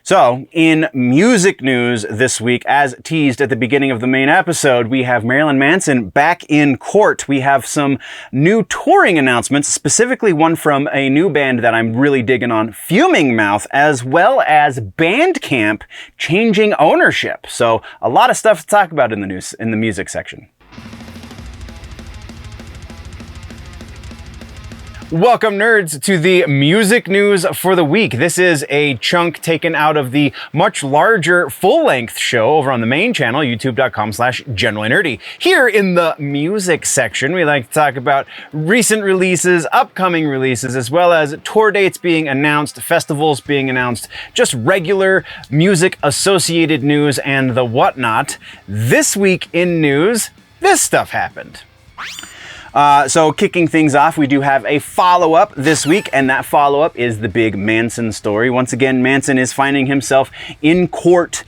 So, in music news this week, as teased at the beginning of the main episode, we have Marilyn Manson back in court. We have some new touring announcements, specifically one from a new band that I'm really digging on, Fuming Mouth, as well as Bandcamp changing ownership. So, a lot of stuff to talk about in the news, in the music section. Welcome, nerds, to the music news for the week. This is a chunk taken out of the much larger full-length show over on the main channel, youtube.com/generallynerdy. Here in the music section, we like to talk about recent releases, upcoming releases, as well as tour dates being announced, festivals being announced, just regular music-associated news and the whatnot. This week in news, this stuff happened. So kicking things off, we do have a follow-up this week, and that follow-up is the big Manson story. Once again, Manson is finding himself in court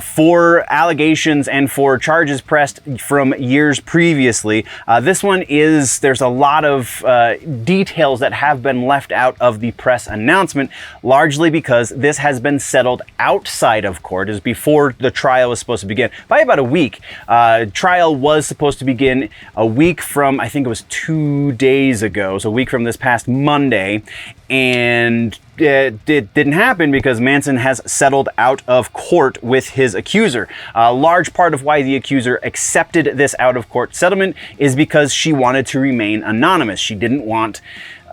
for allegations and for charges pressed from years previously. This one is, there's a lot of details that have been left out of the press announcement, largely because this has been settled outside of court, as before the trial was supposed to begin by about a week. Trial was supposed to begin a week from, I think it was 2 days ago, so a week from this past Monday, and it didn't happen because Manson has settled out of court with his accuser. A large part of why the accuser accepted this out-of-court settlement is because she wanted to remain anonymous. She didn't want,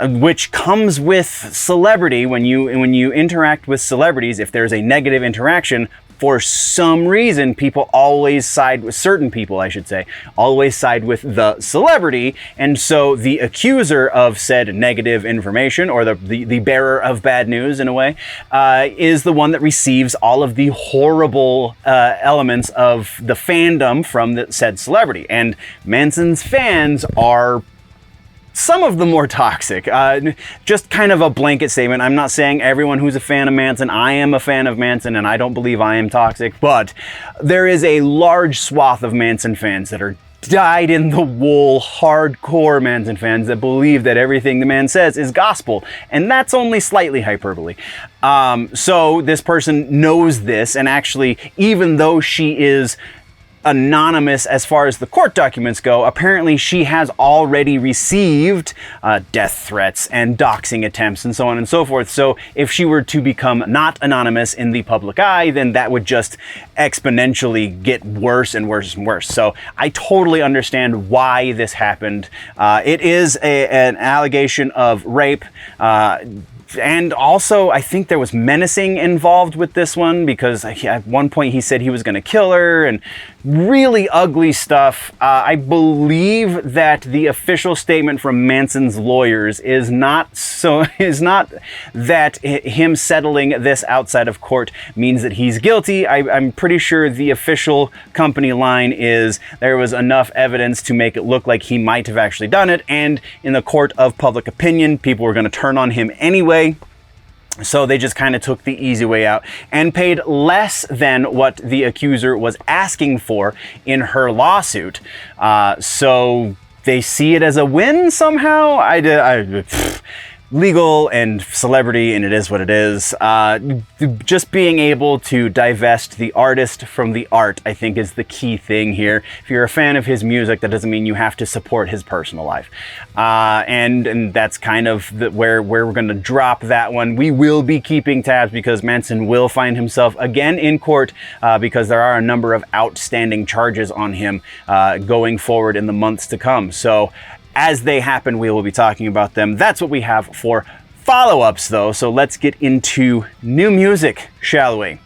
which comes with celebrity. When you interact with celebrities, if there's a negative interaction, for some reason, people always side with, certain people, I should say, always side with the celebrity. And so the accuser of said negative information, or the bearer of bad news in a way, is the one that receives all of the horrible elements of the fandom from the said celebrity. And Manson's fans are some of the more toxic. Just kind of a blanket statement. I'm not saying everyone who's a fan of Manson. I am a fan of Manson, and I don't believe I am toxic, but there is a large swath of Manson fans that are dyed-in-the-wool, hardcore Manson fans that believe that everything the man says is gospel, and that's only slightly hyperbole. So this person knows this, and actually, even though she is anonymous as far as the court documents go, apparently she has already received death threats and doxing attempts and so on and so forth. So if she were to become not anonymous in the public eye, then that would just exponentially get worse and worse and worse. So I totally understand why this happened. It is an allegation of rape. And also, I think there was menacing involved with this one, because at one point he said he was going to kill her, and really ugly stuff. I believe that the official statement from Manson's lawyers is not that him settling this outside of court means that he's guilty. I'm pretty sure the official company line is there was enough evidence to make it look like he might have actually done it, and in the court of public opinion, people were going to turn on him anyway. So they just kind of took the easy way out and paid less than what the accuser was asking for in her lawsuit. So they see it as a win somehow. Legal and celebrity, and it is what it is. Just being able to divest the artist from the art, I think, is the key thing here. If you're a fan of his music, that doesn't mean you have to support his personal life. And that's kind of where we're going to drop that one. We will be keeping tabs because Manson will find himself again in court because there are a number of outstanding charges on him going forward in the months to come. So as they happen, we will be talking about them. That's what we have for follow-ups, though. So let's get into new music, shall we?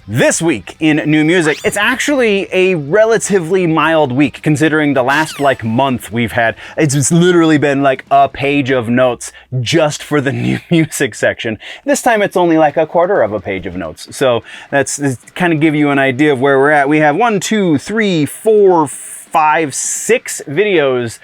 This week in new music, it's actually a relatively mild week considering the last month we've had. It's literally been like a page of notes just for the new music section. This time it's only like a quarter of a page of notes. So that's kind of give you an idea of where we're at. We have 1, 2, 3, 4, 5, 6 videos,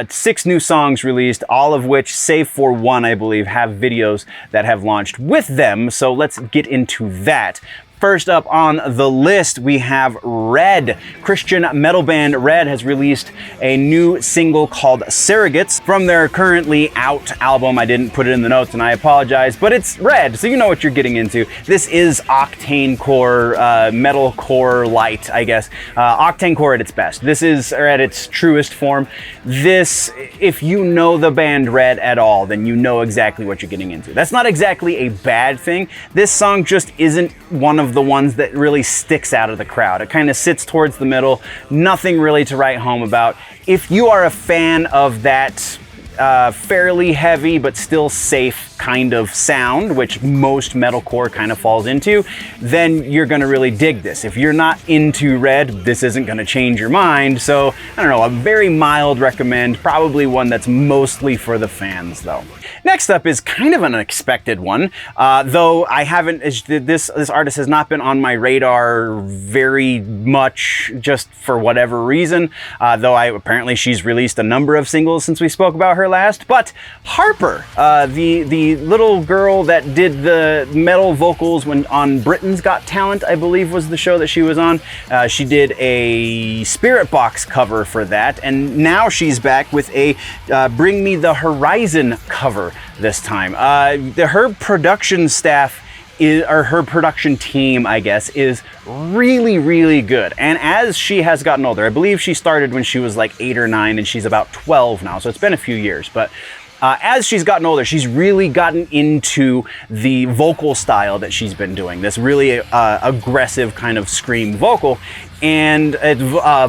6 new songs released, all of which, save for one, I believe, have videos that have launched with them. So let's get into that. First up on the list, we have Red. Christian metal band Red has released a new single called Surrogates from their currently out album. I didn't put it in the notes and I apologize, but it's Red, so you know what you're getting into. This is octane core, metal core light, I guess. Octane core at its best. This is at its truest form. This, if you know the band Red at all, then you know exactly what you're getting into. That's not exactly a bad thing. This song just isn't one of the ones that really sticks out of the crowd. It kind of sits towards the middle, nothing really to write home about. If you are a fan of that fairly heavy but still safe kind of sound, which most metalcore kind of falls into, then you're gonna really dig this. If you're not into Red, this isn't gonna change your mind. So I don't know, a very mild recommend, probably one that's mostly for the fans though. Next up is kind of an unexpected one, though I haven't, this artist has not been on my radar very much just for whatever reason, though apparently she's released a number of singles since we spoke about her last, but Harper, the little girl that did the metal vocals on Britain's Got Talent, I believe was the show that she was on. She did a Spirit Box cover for that, and now she's back with a Bring Me the Horizon cover this time. Her production staff or her production team, I guess, is really, really good. And as she has gotten older, I believe she started when she was like 8 or 9 and she's about 12 now, so it's been a few years, but as she's gotten older, she's really gotten into the vocal style that she's been doing, this really aggressive kind of scream vocal, and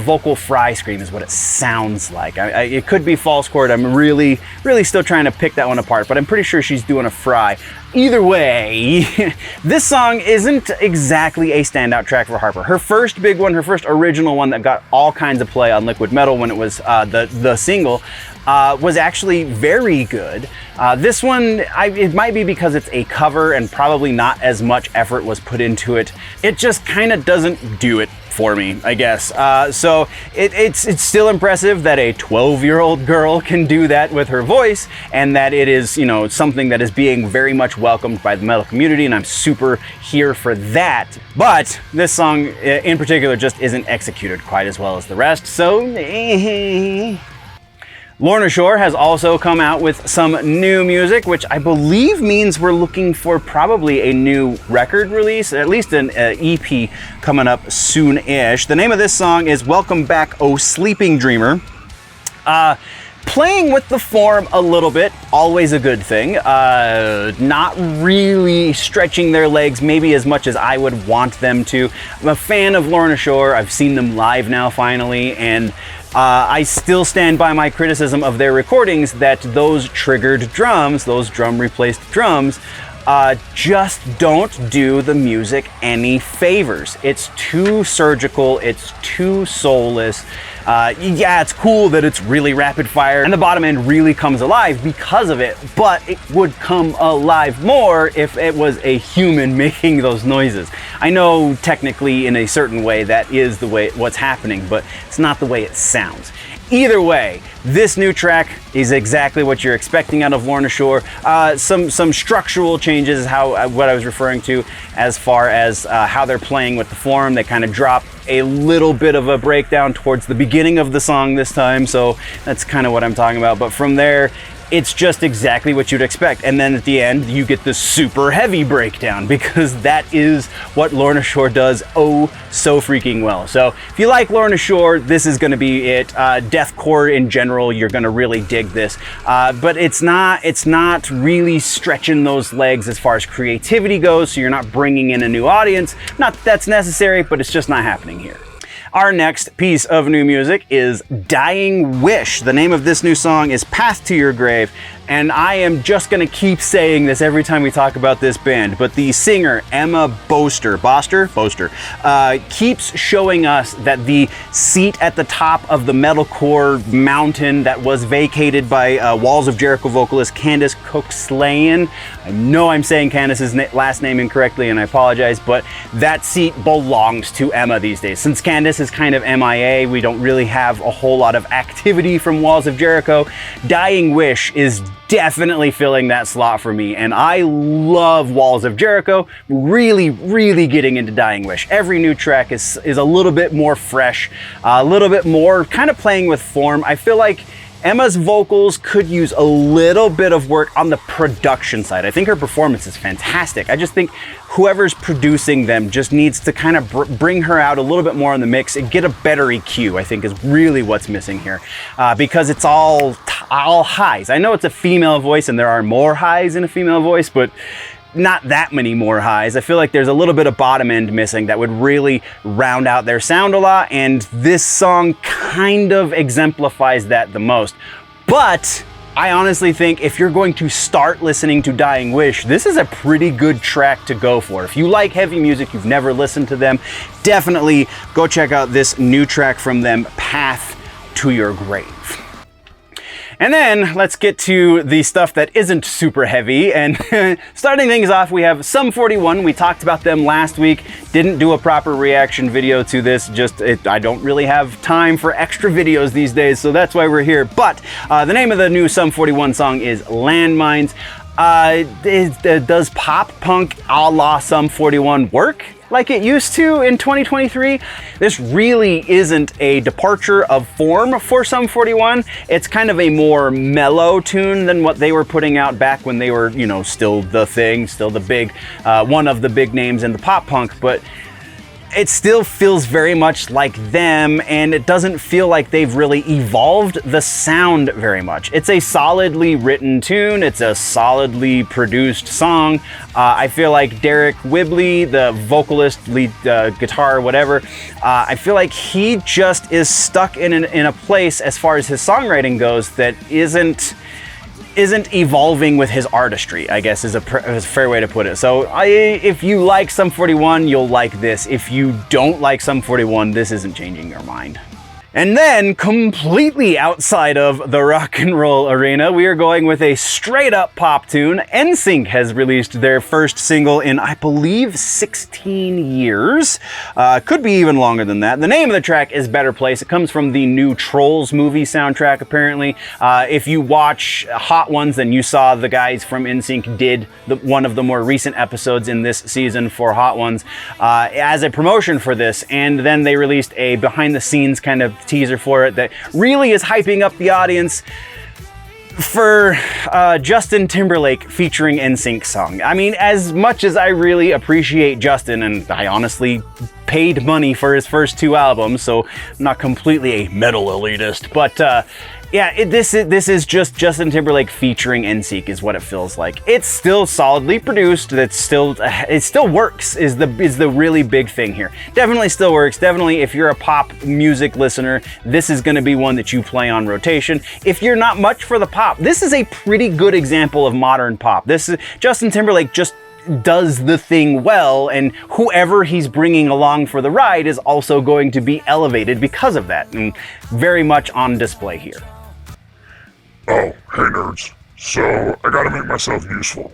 vocal fry scream is what it sounds like. It could be false chord. I'm really still trying to pick that one apart, but I'm pretty sure she's doing a fry. Either way, this song isn't exactly a standout track for Harper. Her first big one, her first original one that got all kinds of play on Liquid Metal when it was the single, was actually very good. This one, it might be because it's a cover and probably not as much effort was put into it. It just kind of doesn't do it for me, I guess. So it's still impressive that a 12-year-old girl can do that with her voice, and that it is, you know, something that is being very much welcomed by the metal community, and I'm super here for that. But this song in particular just isn't executed quite as well as the rest, so Lorna Shore has also come out with some new music, which I believe means we're looking for probably a new record release, at least an EP coming up soon-ish. The name of this song is Welcome Back, Oh Sleeping Dreamer. Playing with the form a little bit, always a good thing. Not really stretching their legs maybe as much as I would want them to. I'm a fan of Lorna Shore. I've seen them live now finally, and I still stand by my criticism of their recordings that those triggered drums, those drum replaced drums, just don't do the music any favors. It's too surgical, it's too soulless. Yeah, it's cool that it's really rapid fire and the bottom end really comes alive because of it, but it would come alive more if it was a human making those noises. I know technically in a certain way that is the way what's happening, but it's not the way it sounds. Either way, this new track is exactly what you're expecting out of Lorna Shore. Some structural changes is what I was referring to as far as how they're playing with the form. They kind of drop a little bit of a breakdown towards the beginning of the song this time, so that's kind of what I'm talking about. But from there, it's just exactly what you'd expect. And then at the end, you get the super heavy breakdown, because that is what Lorna Shore does oh so freaking well. So if you like Lorna Shore, this is gonna be it. Deathcore in general, you're gonna really dig this. But it's not really stretching those legs as far as creativity goes, so you're not bringing in a new audience. Not that that's necessary, but it's just not happening here. Our next piece of new music is Dying Wish. The name of this new song is Path to Your Grave, and I am just gonna keep saying this every time we talk about this band, but the singer Emma Boster keeps showing us that the seat at the top of the metalcore mountain that was vacated by Walls of Jericho vocalist Candice Cookslayan. I know I'm saying Candice's last name incorrectly and I apologize, but that seat belongs to Emma these days. Since Candice is kind of MIA, we don't really have a whole lot of activity from Walls of Jericho. Dying Wish is definitely filling that slot for me. And I love Walls of Jericho. Really, really getting into Dying Wish. Every new track is a little bit more fresh, a little bit more kind of playing with form. I feel like Emma's vocals could use a little bit of work on the production side. I think her performance is fantastic. I just think whoever's producing them just needs to kind of bring her out a little bit more in the mix and get a better EQ, I think is really what's missing here. Because it's all highs. I know it's a female voice and there are more highs in a female voice, but not that many more highs. I feel like there's a little bit of bottom end missing that would really round out their sound a lot, and this song kind of exemplifies that the most. But I honestly think if you're going to start listening to Dying Wish, this is a pretty good track to go for. If you like heavy music, you've never listened to them, definitely go check out this new track from them, Path to Your Grave. And then let's get to the stuff that isn't super heavy. And starting things off, we have Sum 41. We talked about them last week. Didn't do a proper reaction video to this. I don't really have time for extra videos these days, so that's why we're here. But the name of the new Sum 41 song is Landmines. Does pop punk a la Sum 41 work like it used to in 2023? This really isn't a departure of form for Sum 41. It's kind of a more mellow tune than what they were putting out back when they were, you know, still the thing, still the big, one of the big names in the pop punk, but it still feels very much like them, and it doesn't feel like they've really evolved the sound very much. It's a solidly written tune, it's a solidly produced song. I feel like Derek Whibley, the vocalist, lead guitar, whatever, I feel like he just is stuck in a place as far as his songwriting goes that isn't evolving with his artistry, I guess is a fair way to put it. So if you like Sum 41, you'll like this. If you don't like Sum 41, this isn't changing your mind. And then, completely outside of the rock and roll arena, we are going with a straight up pop tune. NSYNC has released their first single in, I believe, 16 years. Could be even longer than that. The name of the track is Better Place. It comes from the new Trolls movie soundtrack, apparently. If you watch Hot Ones, then you saw the guys from NSYNC did one of the more recent episodes in this season for Hot Ones as a promotion for this. And then they released a behind the scenes kind of teaser for it that really is hyping up the audience for Justin Timberlake featuring NSYNC song. I mean, as much as I really appreciate Justin, and I honestly paid money for his first 2 albums, so I'm not completely a metal elitist, but yeah, this is just Justin Timberlake featuring NSYNC is what it feels like. It's still solidly produced. It still works is the really big thing here. Definitely still works. Definitely, if you're a pop music listener, this is going to be one that you play on rotation. If you're not much for the pop, this is a pretty good example of modern pop. This is Justin Timberlake just does the thing well, and whoever he's bringing along for the ride is also going to be elevated because of that, and very much on display here. Oh, hey nerds. So, I gotta make myself useful.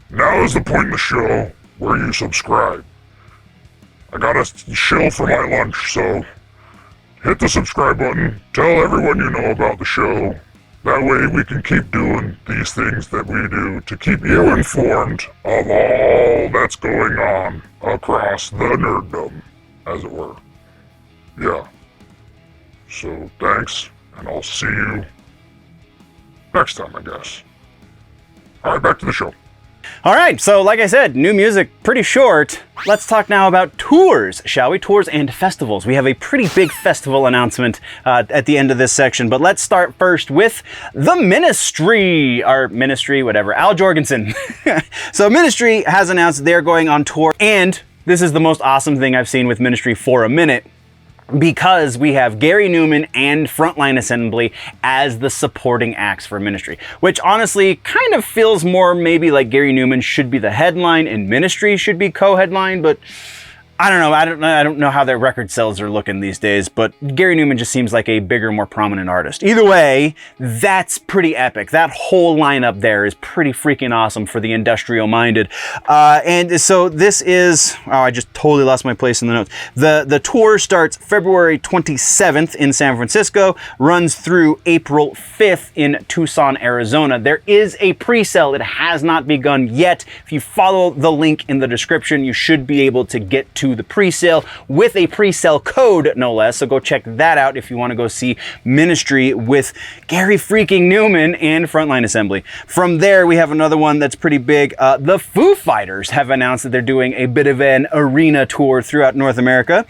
Now is the point in the show where you subscribe. I gotta shill for my lunch, so hit the subscribe button, tell everyone you know about the show. That way we can keep doing these things that we do to keep you informed of all that's going on across the nerddom, as it were. Yeah. So, thanks, and I'll see you next time, I guess. Alright, back to the show. Alright, so like I said, new music, pretty short. Let's talk now about tours, shall we? Tours and festivals. We have a pretty big festival announcement at the end of this section, but let's start first with the Ministry, or Ministry, whatever, Al Jorgensen. So Ministry has announced they're going on tour, and this is the most awesome thing I've seen with Ministry for a minute, because we have Gary Newman and Frontline Assembly as the supporting acts for Ministry, which honestly kind of feels more maybe like Gary Newman should be the headline and Ministry should be co-headline, but I don't know. I don't know how their record sales are looking these days, but Gary Newman just seems like a bigger, more prominent artist. Either way, that's pretty epic. That whole lineup there is pretty freaking awesome for the industrial-minded. And so this is... Oh, I just totally lost my place in the notes. The tour starts February 27th in San Francisco, runs through April 5th in Tucson, Arizona. There is a pre-sale. It has not begun yet. If you follow the link in the description, you should be able to get to the pre-sale with a pre-sale code, no less. So go check that out if you want to go see Ministry with Gary freaking Newman and Frontline Assembly. From there, we have another one that's pretty big. The Foo Fighters have announced that they're doing a bit of an arena tour throughout North America.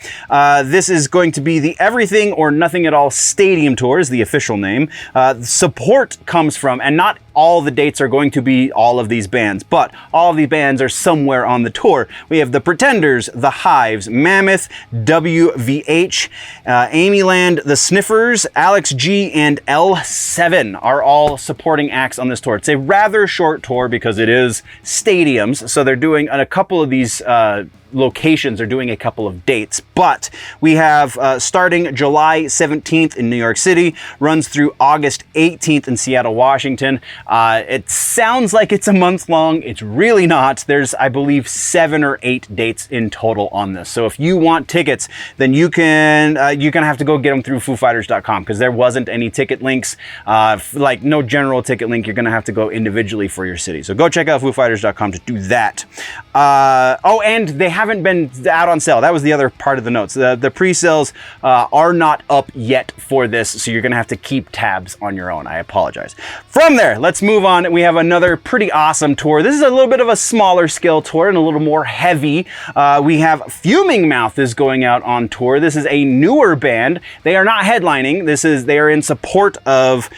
This is going to be the Everything or Nothing at All Stadium Tour is the official name. Support comes from, and not all the dates are going to be all of these bands, but all of these bands are somewhere on the tour. We have the Pretenders, the HIVES, MAMMOTH WVH, AMYL and the Sniffers, Alex G, and L7 are all supporting acts on this tour. It's a rather short tour because it is stadiums, so they're doing a couple of these locations are doing a couple of dates, but we have starting July 17th in New York City, runs through August 18th in Seattle, Washington. It sounds like it's a month long. It's really not. There's, I believe, 7 or 8 dates in total on this. So if you want tickets, then you're gonna have to go get them through FooFighters.com because there wasn't any ticket links, like no general ticket link. You're gonna have to go individually for your city. So go check out FooFighters.com to do that. Oh, and they haven't been out on sale. That was the other part of the notes. The pre-sales are not up yet for this, so you're gonna have to keep tabs on your own. I apologize. From there, let's move on. We have another pretty awesome tour. This is a little bit of a smaller scale tour and a little more heavy. We have Fuming Mouth is going out on tour. This is a newer band. They are not headlining. They are in support of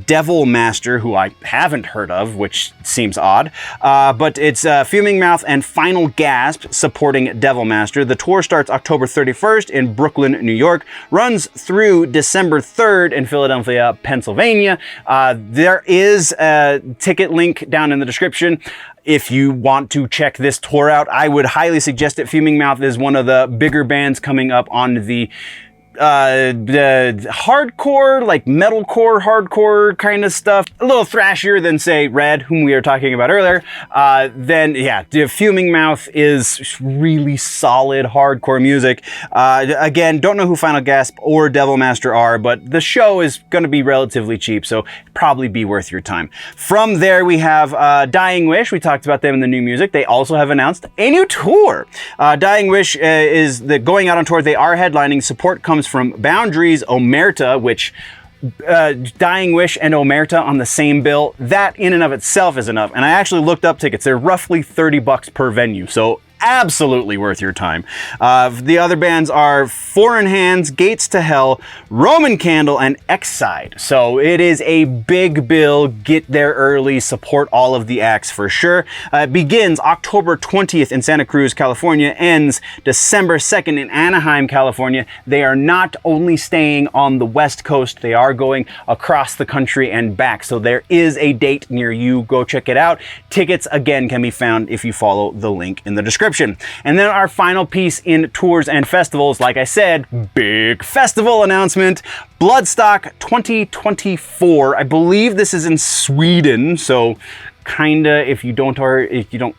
Devil Master, who I haven't heard of, which seems odd. But it's Fuming Mouth and Final Gasp supporting Devil Master. The tour starts October 31st in Brooklyn, New York, runs through December 3rd in Philadelphia, Pennsylvania. There is a ticket link down in the description. If you want to check this tour out, I would highly suggest it. Fuming Mouth is one of the bigger bands coming up on the hardcore, like metalcore, hardcore kind of stuff, a little thrashier than say Red, whom we were talking about earlier. Then yeah, the Fuming Mouth is really solid hardcore music. Again, don't know who Final Gasp or Devil Master are, but the show is going to be relatively cheap, so probably be worth your time. From there, we have Dying Wish. We talked about them in the new music. They also have announced a new tour. Dying Wish is going out on tour. They are headlining. Support comes from Boundaries, Omerta, which Dying Wish and Omerta on the same bill. That in and of itself is enough. And I actually looked up tickets. They're roughly $30 per venue. So absolutely worth your time. The other bands are Foreign Hands, Gates to Hell, Roman Candle, and X-Side. So it is a big bill. Get there early, support all of the acts for sure. It begins October 20th in Santa Cruz, California, ends December 2nd in Anaheim, California. They are not only staying on the West Coast, they are going across the country and back. So there is a date near you. Go check it out. Tickets, again, can be found if you follow the link in the description. And then our final piece in tours and festivals, like I said, big festival announcement. Bloodstock 2024. I believe this is in Sweden, so kinda if you don't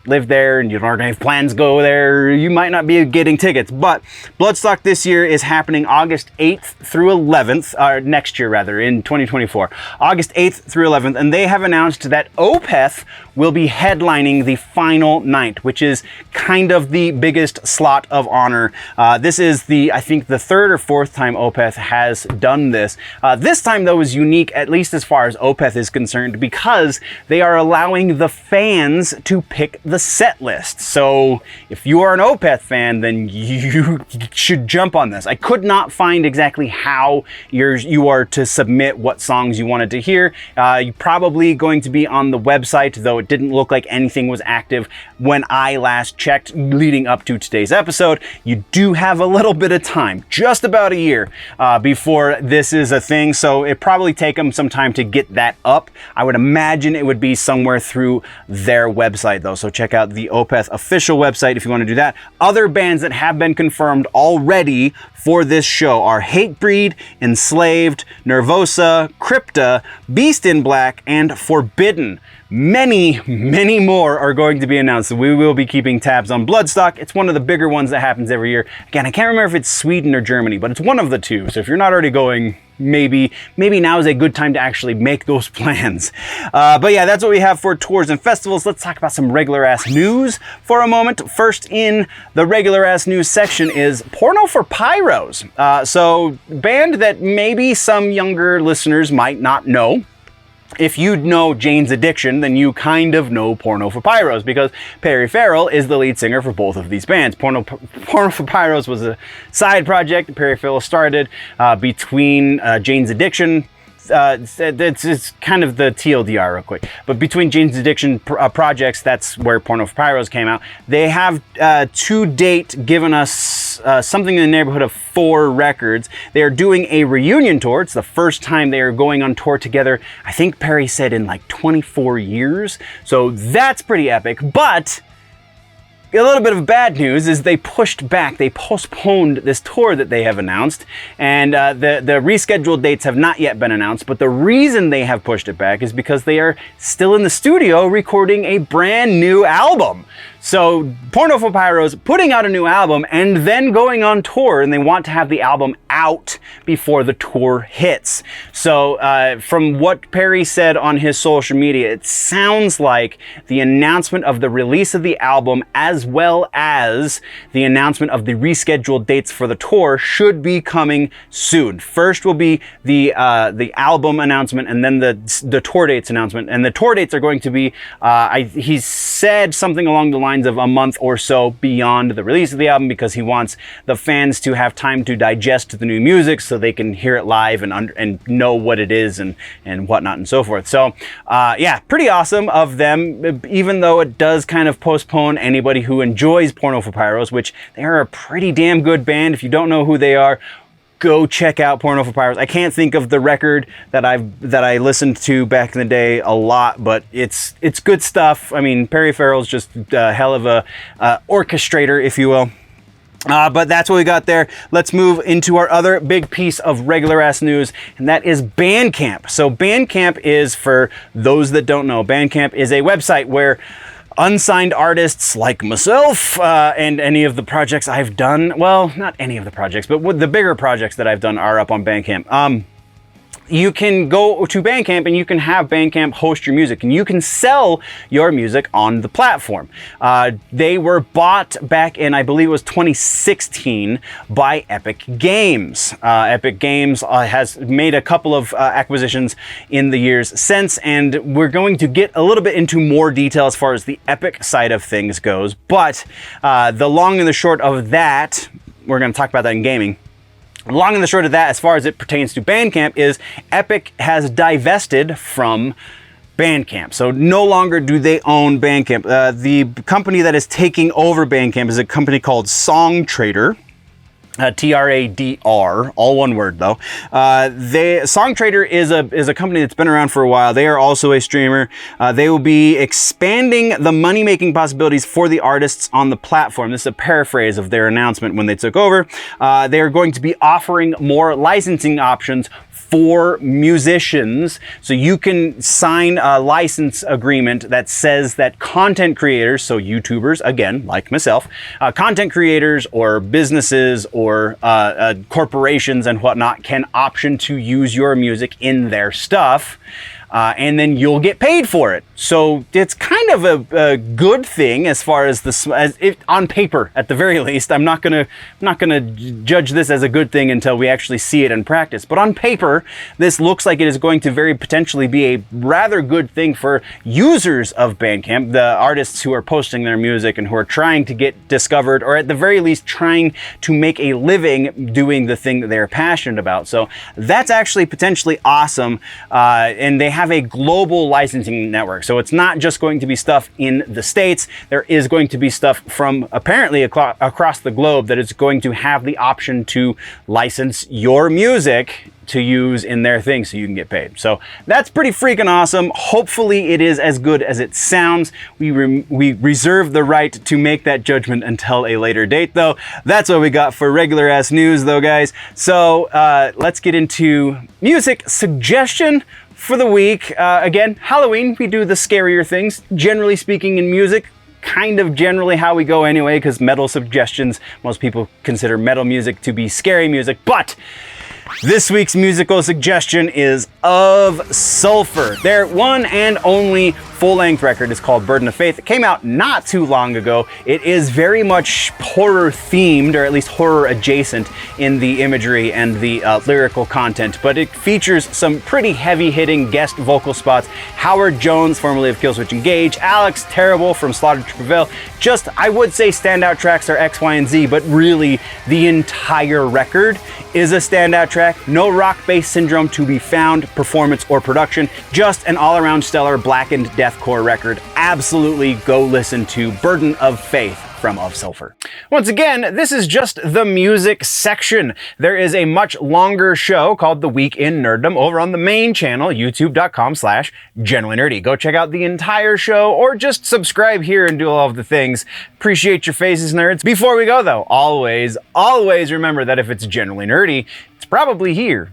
live there and you don't have plans to go there, you might not be getting tickets. But Bloodstock this year is happening August 8th through 11th, or next year rather, in 2024. August 8th through 11th, and they have announced that Opeth will be headlining the final night, which is kind of the biggest slot of honor. This is I think the 3rd or 4th time Opeth has done this. This time though is unique, at least as far as Opeth is concerned, because they are allowing the fans to pick the set list. So if you are an Opeth fan, then you should jump on this. I could not find exactly how you are to submit what songs you wanted to hear. You're probably going to be on the website, though it didn't look like anything was active when I last checked leading up to today's episode. You do have a little bit of time, just about a year, before this is a thing. So it probably take them some time to get that up. I would imagine it would be somewhere through their website though. So check out the Opeth official website if you want to do that. Other bands that have been confirmed already for this show are Hatebreed, Enslaved, Nervosa, Crypta, Beast in Black, and Forbidden. Many, many more are going to be announced. So we will be keeping tabs on Bloodstock. It's one of the bigger ones that happens every year. Again, I can't remember if it's Sweden or Germany, but it's one of the two. So if you're not already going, maybe now is a good time to actually make those plans. But yeah, that's what we have for tours and festivals. Let's talk about some regular ass news for a moment. First in the regular ass news section is Porno for Pyros. So band that maybe some younger listeners might not know. If you know Jane's Addiction, then you kind of know Porno for Pyros, because Perry Farrell is the lead singer for both of these bands. Porno for Pyros was a side project that Perry Farrell started between Jane's Addiction. It's kind of the TLDR real quick, but between Jane's Addiction projects, that's where Porno for Pyros came out. They have to date given us something in the neighborhood of 4 records. They are doing a reunion tour. It's the first time they are going on tour together, I think Perry said in like 24 years. So that's pretty epic. But a little bit of bad news is they postponed this tour that they have announced, and the rescheduled dates have not yet been announced, but the reason they have pushed it back is because they are still in the studio recording a brand new album. So Porno for Pyros putting out a new album and then going on tour, and they want to have the album out before the tour hits. So from what Perry said on his social media, it sounds like the announcement of the release of the album as well as the announcement of the rescheduled dates for the tour should be coming soon. First will be the album announcement, and then the tour dates announcement. And the tour dates are going to be, he said something along the lines of a month or so beyond the release of the album, because he wants the fans to have time to digest the new music so they can hear it live and know what it is and whatnot and so forth. So yeah, pretty awesome of them, even though it does kind of postpone anybody who enjoys Porno for Pyros, which they are a pretty damn good band. If you don't know who they are, go check out Porno for Pyros. I can't think of the record that I listened to back in the day a lot, but it's good stuff. I mean, Perry Farrell's just a hell of a orchestrator, if you will. But that's what we got there. Let's move into our other big piece of regular ass news, and that is Bandcamp. So Bandcamp is, for those that don't know, Bandcamp is a website where unsigned artists like myself and any of the projects I've done, well, not any of the projects, but the bigger projects that I've done are up on Bandcamp. You can go to Bandcamp and you can have Bandcamp host your music, and you can sell your music on the platform. They were bought back in, I believe it was 2016, by Epic Games. Epic Games has made a couple of acquisitions in the years since, and we're going to get a little bit into more detail as far as the Epic side of things goes. But the long and the short of that, we're going to talk about that in gaming. Long and the short of that, as far as it pertains to Bandcamp, is Epic has divested from Bandcamp. So no longer do they own Bandcamp. The company that is taking over Bandcamp is a company called Songtradr. TRADR, all one word though. Songtradr is a company that's been around for a while. They are also a streamer. They will be expanding the money-making possibilities for the artists on the platform. This is a paraphrase of their announcement when they took over. They are going to be offering more licensing options for musicians. So you can sign a license agreement that says that content creators, so YouTubers, again, like myself, content creators or businesses or corporations and whatnot can option to use your music in their stuff. And then you'll get paid for it. So it's kind of a good thing as far as on paper, at the very least. I'm not gonna judge this as a good thing until we actually see it in practice. But on paper, this looks like it is going to very potentially be a rather good thing for users of Bandcamp, the artists who are posting their music and who are trying to get discovered, or at the very least trying to make a living doing the thing that they're passionate about. So that's actually potentially awesome. And they have have a global licensing network. So it's not just going to be stuff in the States. There is going to be stuff from apparently across the globe that is going to have the option to license your music to use in their thing so you can get paid. So that's pretty freaking awesome. Hopefully it is as good as it sounds. We reserve the right to make that judgment until a later date though. That's what we got for regular ass news though, guys. So let's get into music suggestion for the week. Again, Halloween, we do the scarier things. Generally speaking in music, kind of generally how we go anyway, because metal suggestions, most people consider metal music to be scary music, but this week's musical suggestion is Of Sulfur. Their one and only full-length record is called Burden of Faith. It came out not too long ago. It is very much horror themed, or at least horror adjacent in the imagery and the lyrical content, but it features some pretty heavy-hitting guest vocal spots. Howard Jones, formerly of Killswitch Engage, Alex Terrible from Slaughter to Prevail. Just, I would say standout tracks are X, Y, and Z, but really the entire record is a standout track. No rock bass syndrome to be found, performance or production, just an all-around stellar blackened deathcore record. Absolutely go listen to Burden of Faith from Of Sulfur. Once again, this is just the music section. There is a much longer show called The Week in Nerddom over on the main channel, youtube.com/genuinelynerdy. Go check out the entire show or just subscribe here and do all of the things. Appreciate your faces, nerds. Before we go though, always remember that if it's genuinely nerdy, it's probably here.